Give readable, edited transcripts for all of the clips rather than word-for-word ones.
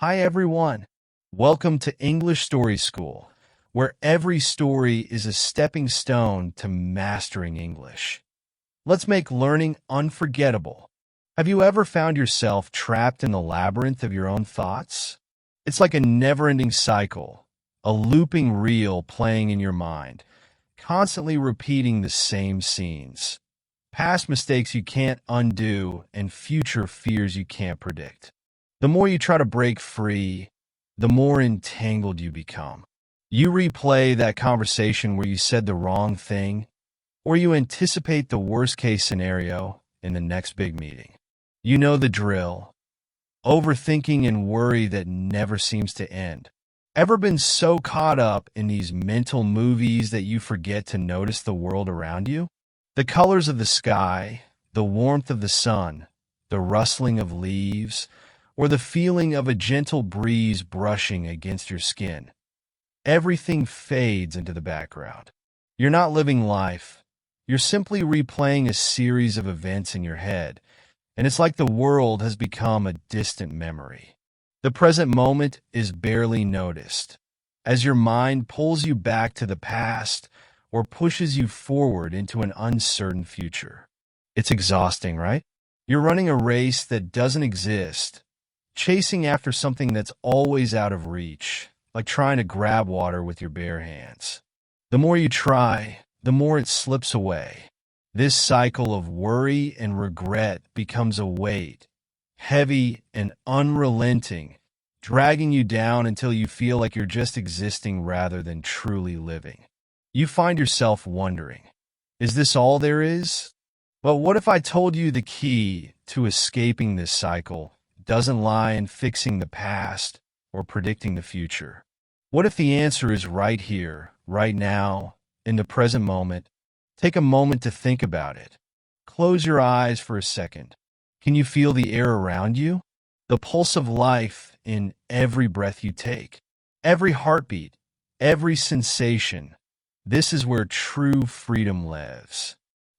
Hi everyone. Welcome to English Story School, where every story is a stepping stone to mastering English. Let's make learning unforgettable. Have you ever found yourself trapped in the labyrinth of your own thoughts? It's like a never-ending cycle, a looping reel playing in your mind, constantly repeating the same scenes. Past mistakes you can't undo and future fears you can't predict. The more you try to break free, the more entangled you become. You replay that conversation where you said the wrong thing, or you anticipate the worst-case scenario in the next big meeting. You know the drill. Overthinking and worry that never seems to end. Ever been so caught up in these mental movies that you forget to notice the world around you? The colors of the sky, the warmth of the sun, the rustling of leaves, or the feeling of a gentle breeze brushing against your skin. Everything fades into the background. You're not living life. You're simply replaying a series of events in your head, and it's like the world has become a distant memory. The present moment is barely noticed, as your mind pulls you back to the past or pushes you forward into an uncertain future. It's exhausting, right? You're running a race that doesn't exist, chasing after something that's always out of reach, like trying to grab water with your bare hands. The more you try, the more it slips away. This cycle of worry and regret becomes a weight, heavy and unrelenting, dragging you down until you feel like you're just existing rather than truly living. You find yourself wondering, is this all there is? But what if I told you the key to escaping this cycle doesn't lie in fixing the past or predicting the future? What if the answer is right here, right now, in the present moment? Take a moment to think about it. Close your eyes for a second. Can you feel the air around you? The pulse of life in every breath you take, every heartbeat, every sensation. This is where true freedom lives.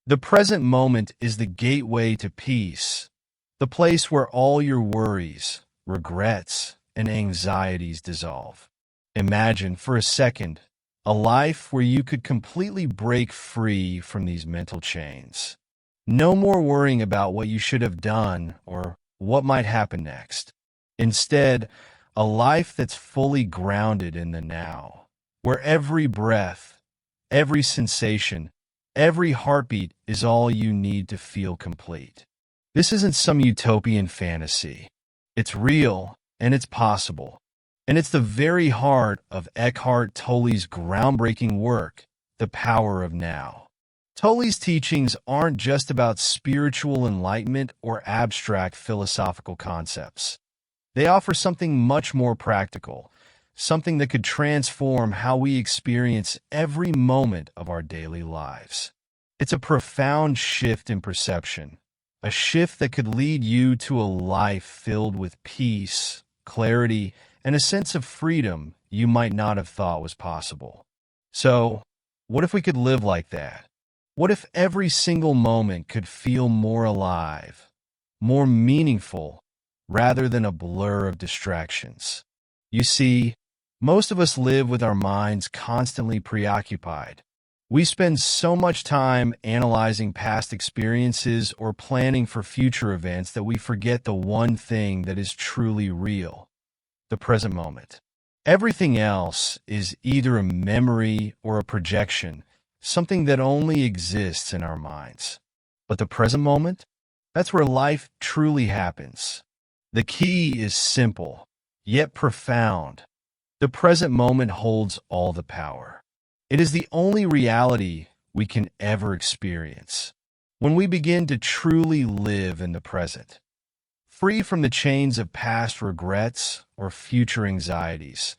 The present moment is the gateway to peace, the place where all your worries, regrets, and anxieties dissolve. Imagine for a second a life where you could completely break free from these mental chains. No more worrying about what you should have done or what might happen next. Instead, a life that's fully grounded in the now, where every breath, every sensation, every heartbeat is all you need to feel complete. This isn't some utopian fantasy. It's real, and it's possible. And it's the very heart of Eckhart Tolle's groundbreaking work, The Power of Now. Tolle's teachings aren't just about spiritual enlightenment or abstract philosophical concepts. They offer something much more practical, something that could transform how we experience every moment of our daily lives. It's a profound shift in perception, a shift that could lead you to a life filled with peace, clarity, and a sense of freedom you might not have thought was possible. So, what if we could live like that? What if every single moment could feel more alive, more meaningful, rather than a blur of distractions? You see, most of us live with our minds constantly preoccupied. We spend so much time analyzing past experiences or planning for future events that we forget the one thing that is truly real: the present moment. Everything else is either a memory or a projection, something that only exists in our minds. But the present moment? That's where life truly happens. The key is simple, yet profound. The present moment holds all the power. It is the only reality we can ever experience. When we begin to truly live in the present, free from the chains of past regrets or future anxieties,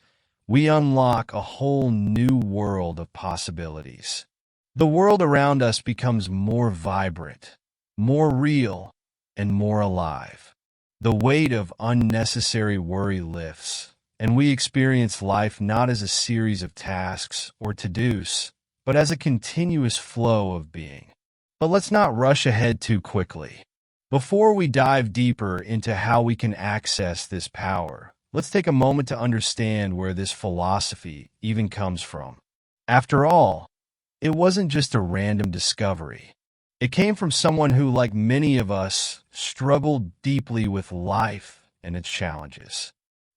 we unlock a whole new world of possibilities. The world around us becomes more vibrant, more real, and more alive. The weight of unnecessary worry lifts, and we experience life not as a series of tasks or to-dos, but as a continuous flow of being. But let's not rush ahead too quickly. Before we dive deeper into how we can access this power, let's take a moment to understand where this philosophy even comes from. After all, it wasn't just a random discovery. It came from someone who, like many of us, struggled deeply with life and its challenges.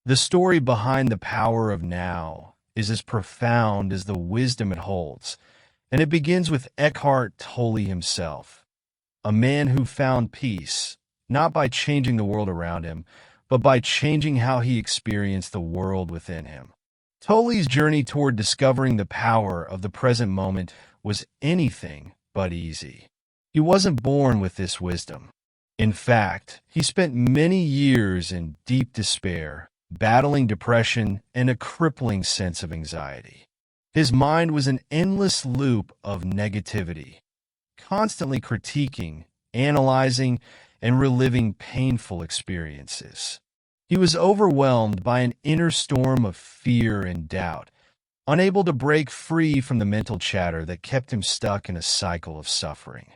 The story behind the power of now is as profound as the wisdom it holds, and it begins with Eckhart Tolle himself, a man who found peace, not by changing the world around him, but by changing how he experienced the world within him. Tolle's journey toward discovering the power of the present moment was anything but easy. He wasn't born with this wisdom. In fact, he spent many years in deep despair, battling depression and a crippling sense of anxiety. His mind was an endless loop of negativity, constantly critiquing, analyzing, and reliving painful experiences. He was overwhelmed by an inner storm of fear and doubt, unable to break free from the mental chatter that kept him stuck in a cycle of suffering.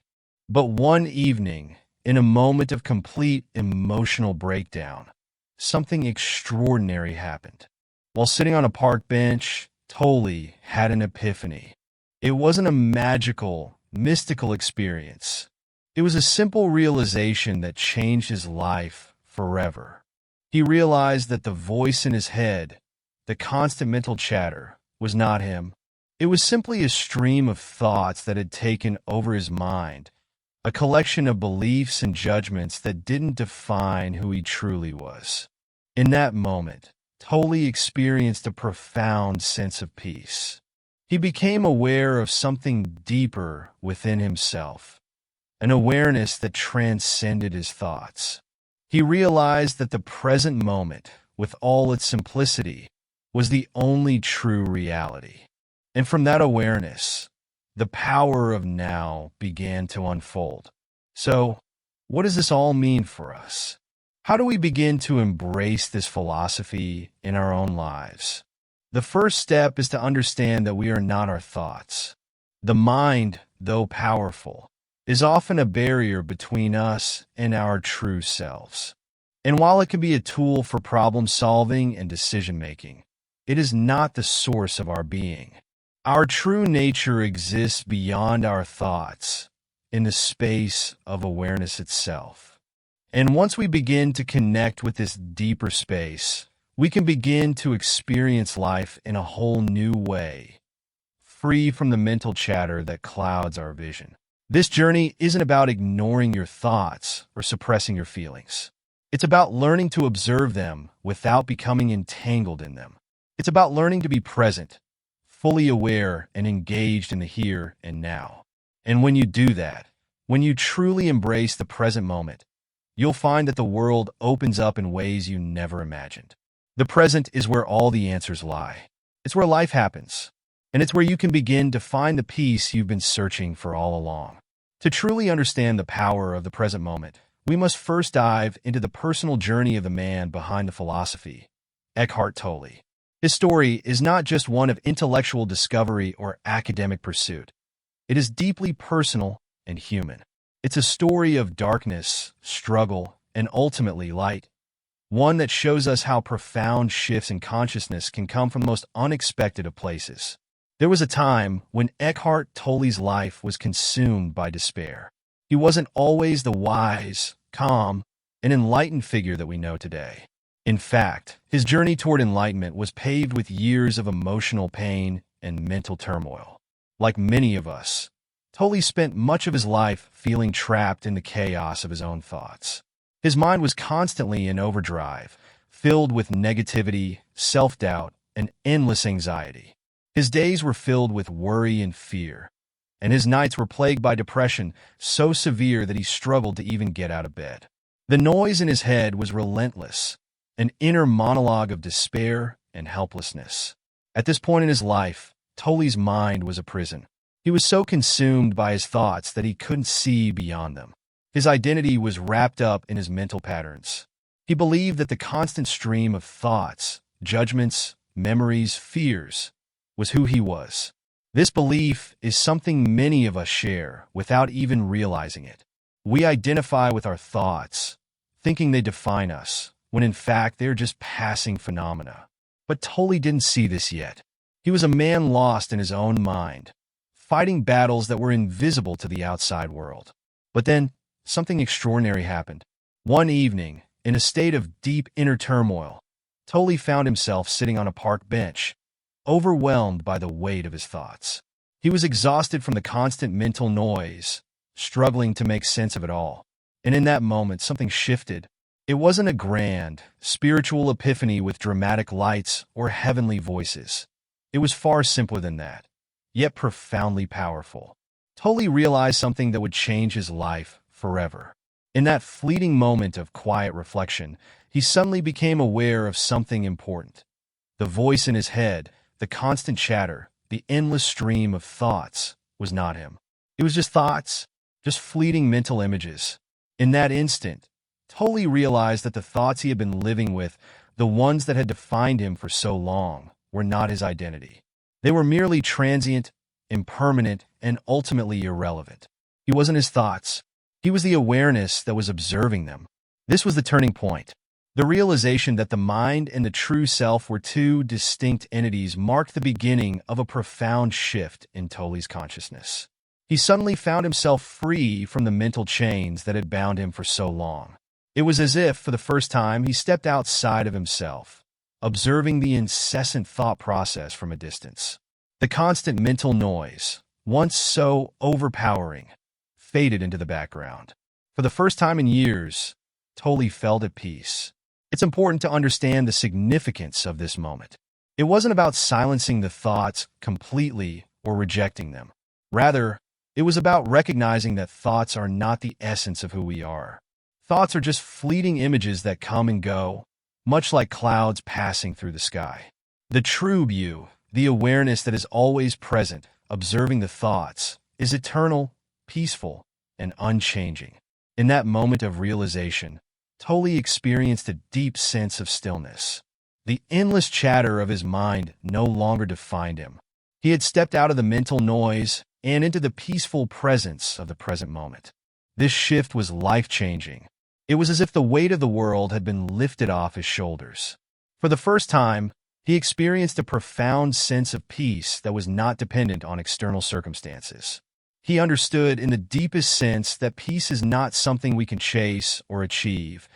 But one evening, in a moment of complete emotional breakdown, something extraordinary happened. While sitting on a park bench, Tolle had an epiphany. It wasn't a magical, mystical experience. It was a simple realization that changed his life forever. He realized that the voice in his head, the constant mental chatter, was not him. It was simply a stream of thoughts that had taken over his mind, a collection of beliefs and judgments that didn't define who he truly was. In that moment, Tolle experienced a profound sense of peace. He became aware of something deeper within himself, an awareness that transcended his thoughts. He realized that the present moment, with all its simplicity, was the only true reality. And from that awareness, the power of now began to unfold. So, what does this all mean for us? How do we begin to embrace this philosophy in our own lives? The first step is to understand that we are not our thoughts. The mind, though powerful, is often a barrier between us and our true selves. And while it can be a tool for problem solving and decision making, it is not the source of our being. Our true nature exists beyond our thoughts, in the space of awareness itself. And once we begin to connect with this deeper space, we can begin to experience life in a whole new way, free from the mental chatter that clouds our vision. This journey isn't about ignoring your thoughts or suppressing your feelings. It's about learning to observe them without becoming entangled in them. It's about learning to be present, fully aware, and engaged in the here and now. And when you do that, when you truly embrace the present moment, you'll find that the world opens up in ways you never imagined. The present is where all the answers lie. It's where life happens, and it's where you can begin to find the peace you've been searching for all along. To truly understand the power of the present moment, we must first dive into the personal journey of the man behind the philosophy, Eckhart Tolle. His story is not just one of intellectual discovery or academic pursuit. It is deeply personal and human. It's a story of darkness, struggle, and ultimately light, one that shows us how profound shifts in consciousness can come from the most unexpected of places. There was a time when Eckhart Tolle's life was consumed by despair. He wasn't always the wise, calm, and enlightened figure that we know today. In fact, his journey toward enlightenment was paved with years of emotional pain and mental turmoil. Like many of us, Tolle spent much of his life feeling trapped in the chaos of his own thoughts. His mind was constantly in overdrive, filled with negativity, self-doubt, and endless anxiety. His days were filled with worry and fear, and his nights were plagued by depression so severe that he struggled to even get out of bed. The noise in his head was relentless, an inner monologue of despair and helplessness. At this point in his life, Tolle's mind was a prison. He was so consumed by his thoughts that he couldn't see beyond them. His identity was wrapped up in his mental patterns. He believed that the constant stream of thoughts, judgments, memories, fears, was who he was. This belief is something many of us share without even realizing it. We identify with our thoughts, thinking they define us, when in fact they are just passing phenomena. But Tolle didn't see this yet. He was a man lost in his own mind, fighting battles that were invisible to the outside world. But then, something extraordinary happened. One evening, in a state of deep inner turmoil, Tolle found himself sitting on a park bench, overwhelmed by the weight of his thoughts. He was exhausted from the constant mental noise, struggling to make sense of it all. And in that moment, something shifted. It wasn't a grand, spiritual epiphany with dramatic lights or heavenly voices. It was far simpler than that, yet profoundly powerful. Tolle realized something that would change his life forever. In that fleeting moment of quiet reflection, he suddenly became aware of something important. The voice in his head, the constant chatter, the endless stream of thoughts, was not him. It was just thoughts, just fleeting mental images. In that instant, Tolle realized that the thoughts he had been living with, the ones that had defined him for so long, were not his identity. They were merely transient, impermanent, and ultimately irrelevant. He wasn't his thoughts. He was the awareness that was observing them. This was the turning point. The realization that the mind and the true self were two distinct entities marked the beginning of a profound shift in Tolle's consciousness. He suddenly found himself free from the mental chains that had bound him for so long. It was as if, for the first time, he stepped outside of himself, observing the incessant thought process from a distance. The constant mental noise, once so overpowering, faded into the background. For the first time in years, Tolle felt at peace. It's important to understand the significance of this moment. It wasn't about silencing the thoughts completely or rejecting them. Rather, it was about recognizing that thoughts are not the essence of who we are. Thoughts are just fleeting images that come and go, much like clouds passing through the sky. The true you, the awareness that is always present, observing the thoughts, is eternal, peaceful, and unchanging. In that moment of realization, Tolle experienced a deep sense of stillness. The endless chatter of his mind no longer defined him. He had stepped out of the mental noise and into the peaceful presence of the present moment. This shift was life-changing. It was as if the weight of the world had been lifted off his shoulders. For the first time, he experienced a profound sense of peace that was not dependent on external circumstances. He understood in the deepest sense that peace is not something we can chase or achieve.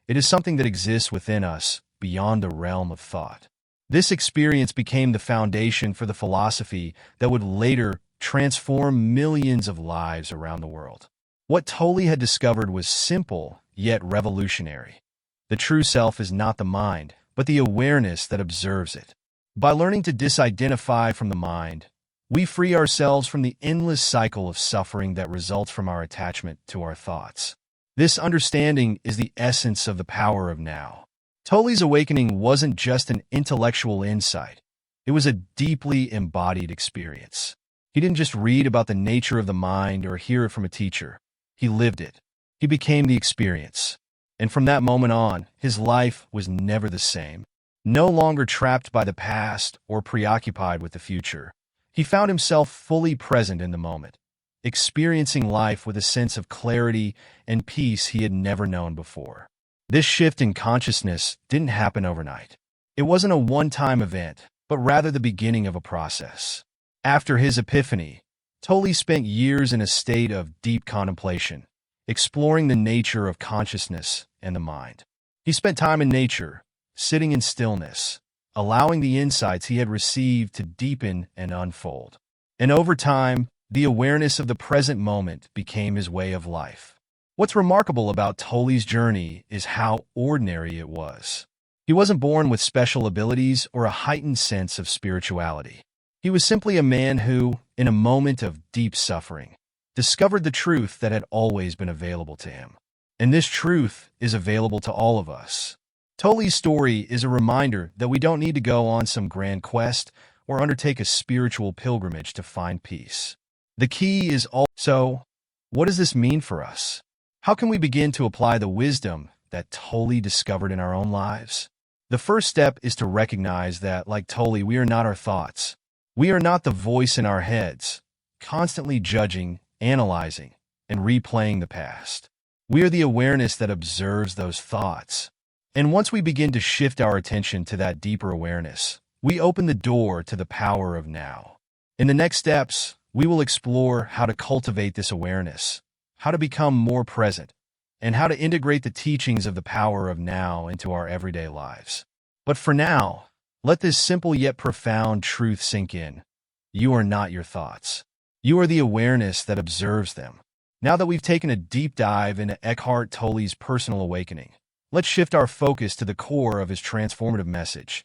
It is something that exists within us, beyond the realm of thought. This experience became the foundation for the philosophy that would later transform millions of lives around the world. What Tolle had discovered was simple, yet revolutionary. The true self is not the mind, but the awareness that observes it. By learning to disidentify from the mind, we free ourselves from the endless cycle of suffering that results from our attachment to our thoughts. This understanding is the essence of the power of now. Tolle's awakening wasn't just an intellectual insight. It was a deeply embodied experience. He didn't just read about the nature of the mind or hear it from a teacher. He lived it. He became the experience. And from that moment on, his life was never the same. No longer trapped by the past or preoccupied with the future, he found himself fully present in the moment, experiencing life with a sense of clarity and peace he had never known before. This shift in consciousness didn't happen overnight. It wasn't a one-time event, but rather the beginning of a process. After his epiphany, Tolle spent years in a state of deep contemplation, exploring the nature of consciousness and the mind. He spent time in nature, sitting in stillness, allowing the insights he had received to deepen and unfold. And over time, the awareness of the present moment became his way of life. What's remarkable about Tolle's journey is how ordinary it was. He wasn't born with special abilities or a heightened sense of spirituality. He was simply a man who, in a moment of deep suffering, discovered the truth that had always been available to him. And this truth is available to all of us. Tolle's story is a reminder that we don't need to go on some grand quest or undertake a spiritual pilgrimage to find peace. The key is also, what does this mean for us? How can we begin to apply the wisdom that Tolle discovered in our own lives? The first step is to recognize that, like Tolle, we are not our thoughts. We are not the voice in our heads, constantly judging, analyzing, and replaying the past. We are the awareness that observes those thoughts. And once we begin to shift our attention to that deeper awareness, we open the door to the power of now. In the next steps, we will explore how to cultivate this awareness, how to become more present, and how to integrate the teachings of the power of now into our everyday lives. But for now, let this simple yet profound truth sink in. You are not your thoughts. You are the awareness that observes them. Now that we've taken a deep dive into Eckhart Tolle's personal awakening, let's shift our focus to the core of his transformative message,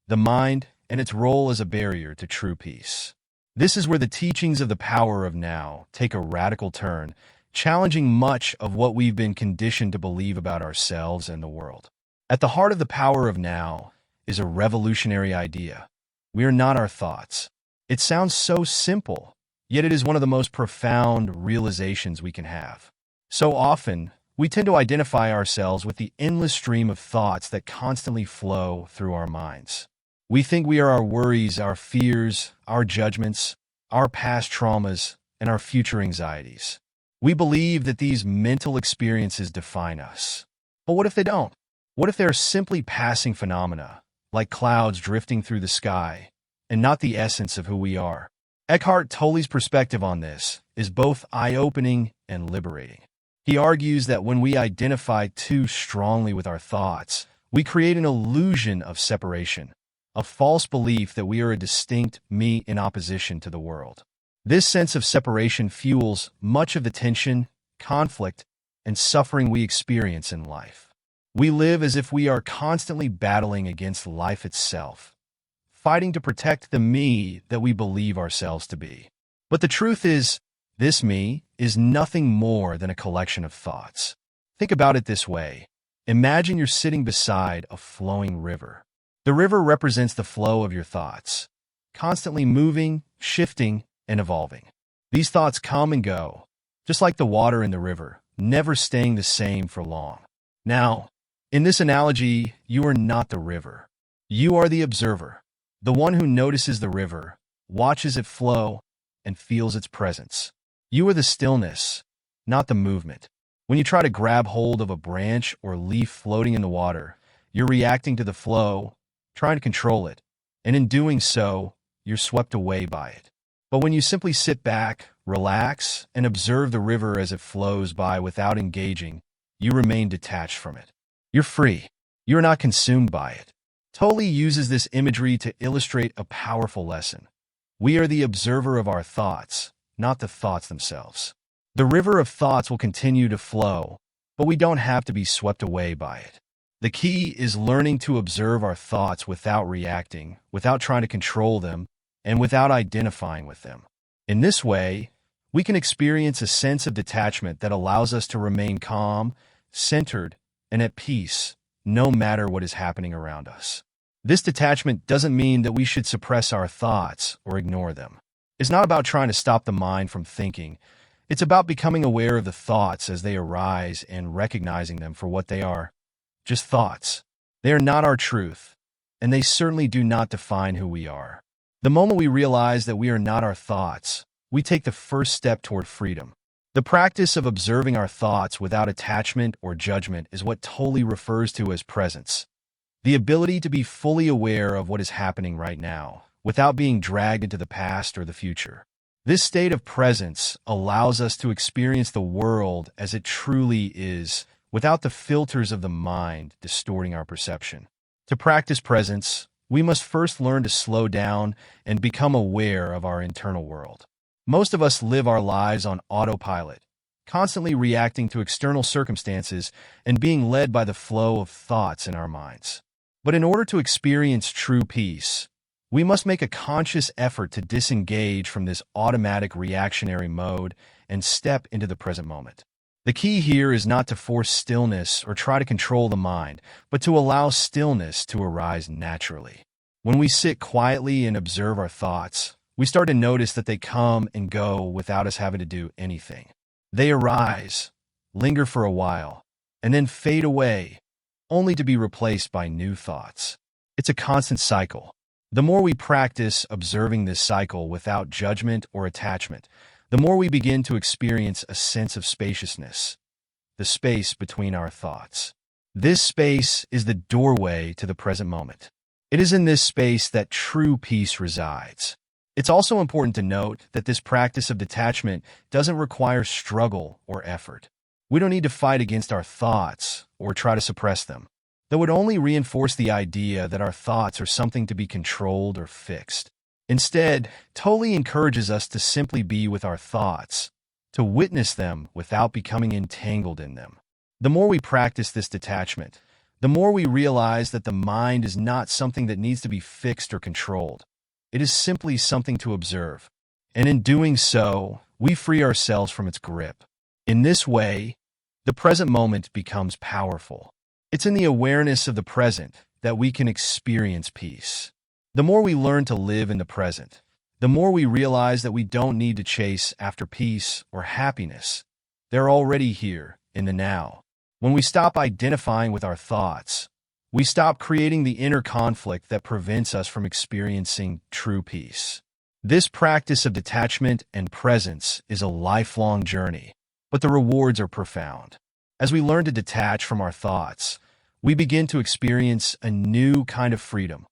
the mind and its role as a barrier to true peace. This is where the teachings of the power of now take a radical turn, challenging much of what we've been conditioned to believe about ourselves and the world. At the heart of the power of now is a revolutionary idea. We are not our thoughts. It sounds so simple, yet it is one of the most profound realizations we can have. So often, we tend to identify ourselves with the endless stream of thoughts that constantly flow through our minds. We think we are our worries, our fears, our judgments, our past traumas, and our future anxieties. We believe that these mental experiences define us. But what if they don't? What if they're simply passing phenomena, like clouds drifting through the sky, and not the essence of who we are? Eckhart Tolle's perspective on this is both eye-opening and liberating. He argues that when we identify too strongly with our thoughts, we create an illusion of separation, a false belief that we are a distinct me in opposition to the world. This sense of separation fuels much of the tension, conflict, and suffering we experience in life. We live as if we are constantly battling against life itself, fighting to protect the me that we believe ourselves to be. But the truth is, this me is nothing more than a collection of thoughts. Think about it this way. Imagine you're sitting beside a flowing river. The river represents the flow of your thoughts, constantly moving, shifting, and evolving. These thoughts come and go, just like the water in the river, never staying the same for long. Now, in this analogy, you are not the river. You are the observer, the one who notices the river, watches it flow, and feels its presence. You are the stillness, not the movement. When you try to grab hold of a branch or leaf floating in the water, you're reacting to the flow, trying to control it, and in doing so, you're swept away by it. But when you simply sit back, relax, and observe the river as it flows by without engaging, you remain detached from it. You're free. You're not consumed by it. Tolle uses this imagery to illustrate a powerful lesson. We are the observer of our thoughts, not the thoughts themselves. The river of thoughts will continue to flow, but we don't have to be swept away by it. The key is learning to observe our thoughts without reacting, without trying to control them, and without identifying with them. In this way, we can experience a sense of detachment that allows us to remain calm, centered, and at peace, no matter what is happening around us. This detachment doesn't mean that we should suppress our thoughts or ignore them. It's not about trying to stop the mind from thinking. It's about becoming aware of the thoughts as they arise and recognizing them for what they are. Just thoughts. They are not our truth, and they certainly do not define who we are. The moment we realize that we are not our thoughts, we take the first step toward freedom. The practice of observing our thoughts without attachment or judgment is what Tolle refers to as presence. The ability to be fully aware of what is happening right now, without being dragged into the past or the future. This state of presence allows us to experience the world as it truly is, without the filters of the mind distorting our perception. To practice presence, we must first learn to slow down and become aware of our internal world. Most of us live our lives on autopilot, constantly reacting to external circumstances and being led by the flow of thoughts in our minds. But in order to experience true peace, we must make a conscious effort to disengage from this automatic reactionary mode and step into the present moment. The key here is not to force stillness or try to control the mind, but to allow stillness to arise naturally. When we sit quietly and observe our thoughts, we start to notice that they come and go without us having to do anything. They arise, linger for a while, and then fade away, only to be replaced by new thoughts. It's a constant cycle. The more we practice observing this cycle without judgment or attachment, the more we begin to experience a sense of spaciousness, the space between our thoughts. This space is the doorway to the present moment. It is in this space that true peace resides. It's also important to note that this practice of detachment doesn't require struggle or effort. We don't need to fight against our thoughts or try to suppress them. That would only reinforce the idea that our thoughts are something to be controlled or fixed. Instead, Tolle encourages us to simply be with our thoughts, to witness them without becoming entangled in them. The more we practice this detachment, the more we realize that the mind is not something that needs to be fixed or controlled. It is simply something to observe. And in doing so, we free ourselves from its grip. In this way, the present moment becomes powerful. It's in the awareness of the present that we can experience peace. The more we learn to live in the present, the more we realize that we don't need to chase after peace or happiness. They're already here, in the now. When we stop identifying with our thoughts, we stop creating the inner conflict that prevents us from experiencing true peace. This practice of detachment and presence is a lifelong journey, but the rewards are profound. As we learn to detach from our thoughts, we begin to experience a new kind of freedom.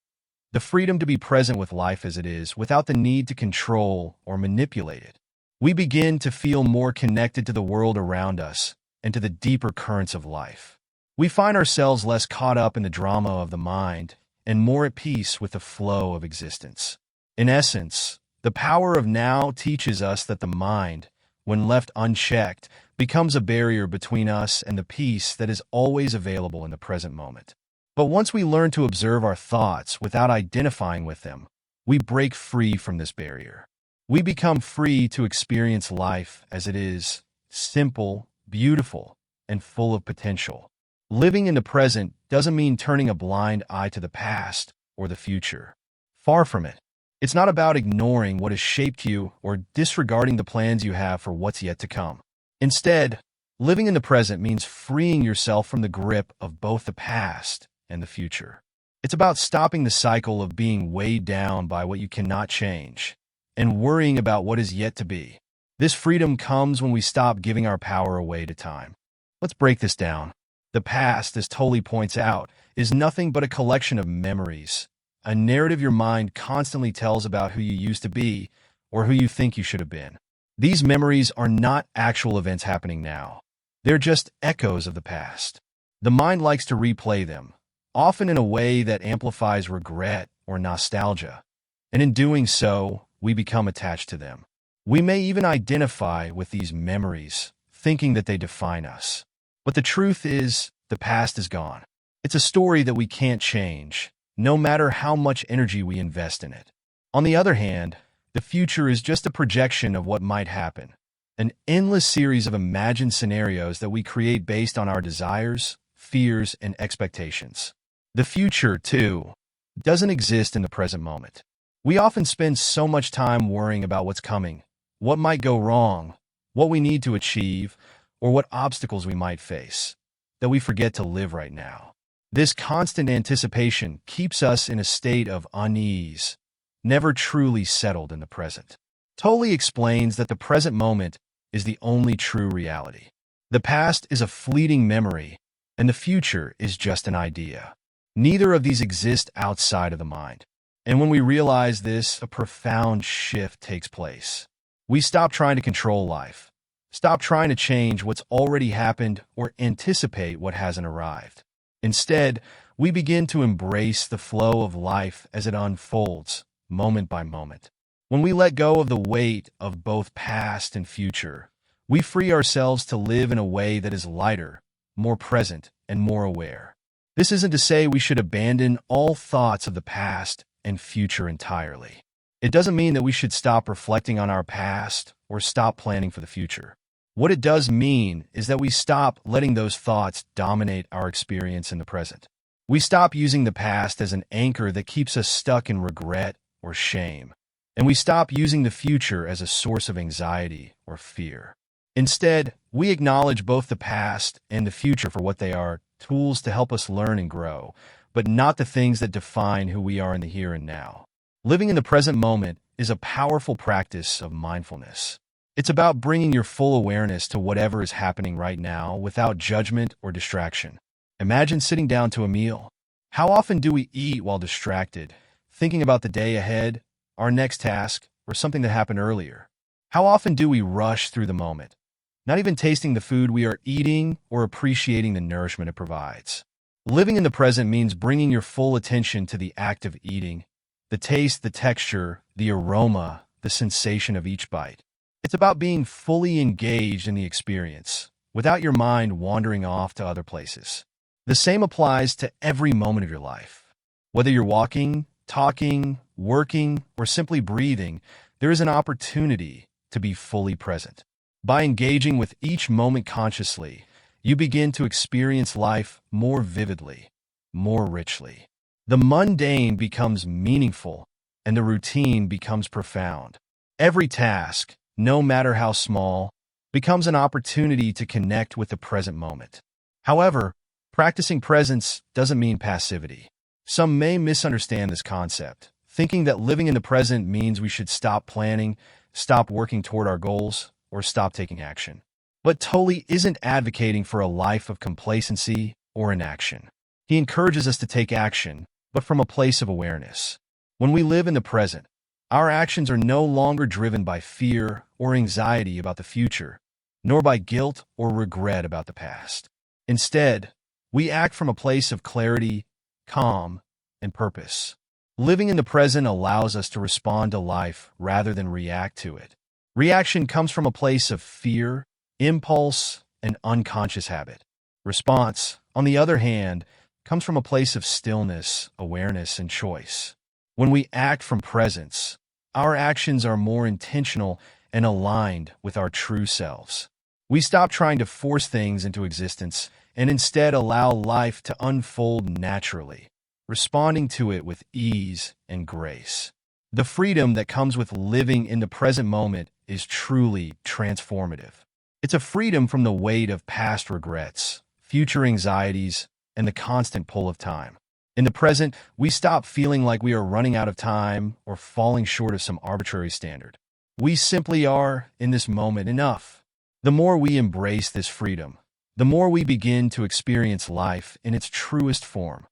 The freedom to be present with life as it is without the need to control or manipulate it. We begin to feel more connected to the world around us and to the deeper currents of life. We find ourselves less caught up in the drama of the mind and more at peace with the flow of existence. In essence, the power of now teaches us that the mind, when left unchecked, becomes a barrier between us and the peace that is always available in the present moment. But once we learn to observe our thoughts without identifying with them, we break free from this barrier. We become free to experience life as it is, simple, beautiful, and full of potential. Living in the present doesn't mean turning a blind eye to the past or the future. Far from it. It's not about ignoring what has shaped you or disregarding the plans you have for what's yet to come. Instead, living in the present means freeing yourself from the grip of both the past and the future. It's about stopping the cycle of being weighed down by what you cannot change and worrying about what is yet to be. This freedom comes when we stop giving our power away to time. Let's break this down. The past, as Tolle points out, is nothing but a collection of memories, a narrative your mind constantly tells about who you used to be or who you think you should have been. These memories are not actual events happening now. They're just echoes of the past. The mind likes to replay them, often in a way that amplifies regret or nostalgia. And in doing so, we become attached to them. We may even identify with these memories, thinking that they define us. But the truth is, the past is gone. It's a story that we can't change, no matter how much energy we invest in it. On the other hand, the future is just a projection of what might happen, an endless series of imagined scenarios that we create based on our desires, fears, and expectations. The future, too, doesn't exist in the present moment. We often spend so much time worrying about what's coming, what might go wrong, what we need to achieve, or what obstacles we might face, that we forget to live right now. This constant anticipation keeps us in a state of unease, never truly settled in the present. Tolle explains that the present moment is the only true reality. The past is a fleeting memory, and the future is just an idea. Neither of these exist outside of the mind. And when we realize this, a profound shift takes place. We stop trying to control life, stop trying to change what's already happened or anticipate what hasn't arrived. Instead, we begin to embrace the flow of life as it unfolds, moment by moment. When we let go of the weight of both past and future, we free ourselves to live in a way that is lighter, more present, and more aware. This isn't to say we should abandon all thoughts of the past and future entirely. It doesn't mean that we should stop reflecting on our past or stop planning for the future. What it does mean is that we stop letting those thoughts dominate our experience in the present. We stop using the past as an anchor that keeps us stuck in regret or shame, and we stop using the future as a source of anxiety or fear. Instead, we acknowledge both the past and the future for what they are, tools to help us learn and grow, but not the things that define who we are in the here and now. Living in the present moment is a powerful practice of mindfulness. It's about bringing your full awareness to whatever is happening right now without judgment or distraction. Imagine sitting down to a meal. How often do we eat while distracted, thinking about the day ahead, our next task, or something that happened earlier? How often do we rush through the moment, not even tasting the food we are eating or appreciating the nourishment it provides? Living in the present means bringing your full attention to the act of eating, the taste, the texture, the aroma, the sensation of each bite. It's about being fully engaged in the experience, without your mind wandering off to other places. The same applies to every moment of your life. Whether you're walking, talking, working, or simply breathing, there is an opportunity to be fully present. By engaging with each moment consciously, you begin to experience life more vividly, more richly. The mundane becomes meaningful, and the routine becomes profound. Every task, no matter how small, becomes an opportunity to connect with the present moment. However, practicing presence doesn't mean passivity. Some may misunderstand this concept, thinking that living in the present means we should stop planning, stop working toward our goals, or stop taking action. But Tolle isn't advocating for a life of complacency or inaction. He encourages us to take action, but from a place of awareness. When we live in the present, our actions are no longer driven by fear or anxiety about the future, nor by guilt or regret about the past. Instead, we act from a place of clarity, calm, and purpose. Living in the present allows us to respond to life rather than react to it. Reaction comes from a place of fear, impulse, and unconscious habit. Response, on the other hand, comes from a place of stillness, awareness, and choice. When we act from presence, our actions are more intentional and aligned with our true selves. We stop trying to force things into existence and instead allow life to unfold naturally, responding to it with ease and grace. The freedom that comes with living in the present moment is truly transformative. It's a freedom from the weight of past regrets, future anxieties, and the constant pull of time. In the present, we stop feeling like we are running out of time or falling short of some arbitrary standard. We simply are, in this moment, enough. The more we embrace this freedom, the more we begin to experience life in its truest form,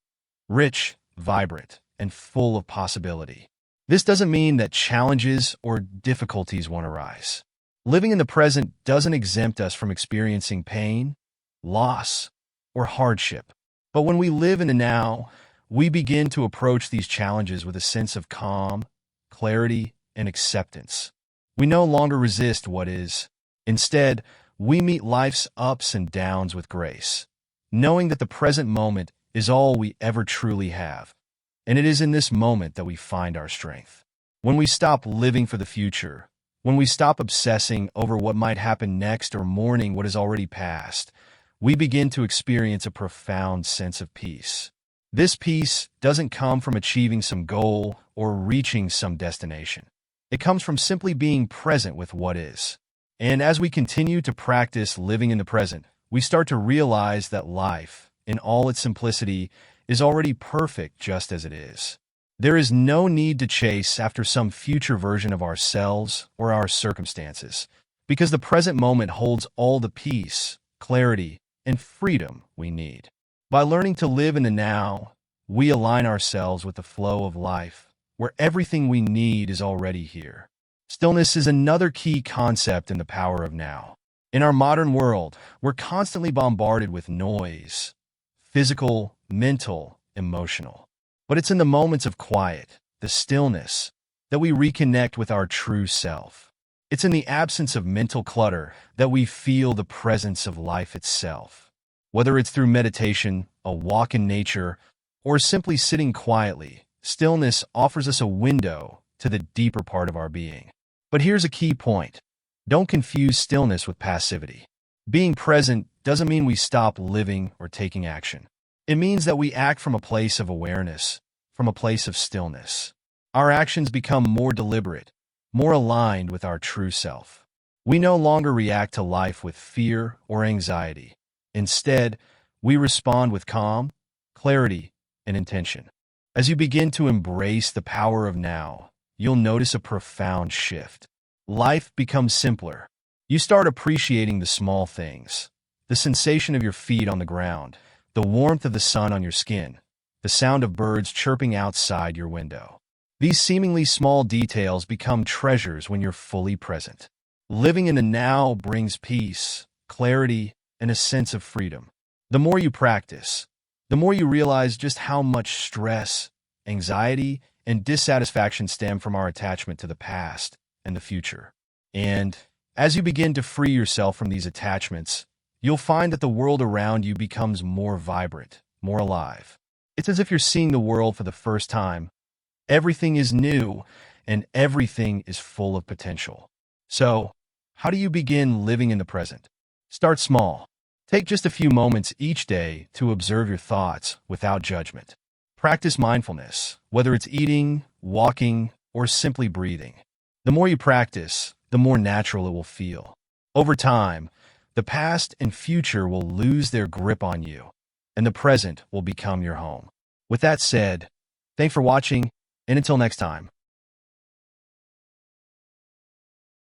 rich, vibrant, and full of possibility. This doesn't mean that challenges or difficulties won't arise. Living in the present doesn't exempt us from experiencing pain, loss, or hardship. But when we live in the now, we begin to approach these challenges with a sense of calm, clarity, and acceptance. We no longer resist what is. Instead, we meet life's ups and downs with grace, knowing that the present moment is all we ever truly have. And it is in this moment that we find our strength. When we stop living for the future, when we stop obsessing over what might happen next or mourning what has already passed, we begin to experience a profound sense of peace. This peace doesn't come from achieving some goal or reaching some destination. It comes from simply being present with what is. And as we continue to practice living in the present, we start to realize that life, in all its simplicity, is already perfect just as it is. There is no need to chase after some future version of ourselves or our circumstances, because the present moment holds all the peace, clarity, and freedom we need. By learning to live in the now, we align ourselves with the flow of life, where everything we need is already here. Stillness is another key concept in the power of now. In our modern world, we're constantly bombarded with noise, physical, mental, emotional. But it's in the moments of quiet, the stillness, that we reconnect with our true self. It's in the absence of mental clutter that we feel the presence of life itself. Whether it's through meditation, a walk in nature, or simply sitting quietly, stillness offers us a window to the deeper part of our being. But here's a key point. Don't confuse stillness with passivity. Being present doesn't mean we stop living or taking action. It means that we act from a place of awareness, from a place of stillness. Our actions become more deliberate, more aligned with our true self. We no longer react to life with fear or anxiety. Instead, we respond with calm, clarity, and intention. As you begin to embrace the power of now, you'll notice a profound shift. Life becomes simpler. You start appreciating the small things, the sensation of your feet on the ground, the warmth of the sun on your skin, the sound of birds chirping outside your window. These seemingly small details become treasures when you're fully present. Living in the now brings peace, clarity, and a sense of freedom. The more you practice, the more you realize just how much stress, anxiety, and dissatisfaction stem from our attachment to the past and the future. And as you begin to free yourself from these attachments, you'll find that the world around you becomes more vibrant, more alive. It's as if you're seeing the world for the first time. Everything is new, and everything is full of potential. So, how do you begin living in the present? Start small. Take just a few moments each day to observe your thoughts without judgment. Practice mindfulness, whether it's eating, walking, or simply breathing. The more you practice, the more natural it will feel. Over time, the past and future will lose their grip on you, and the present will become your home. With that said, thanks for watching, and until next time.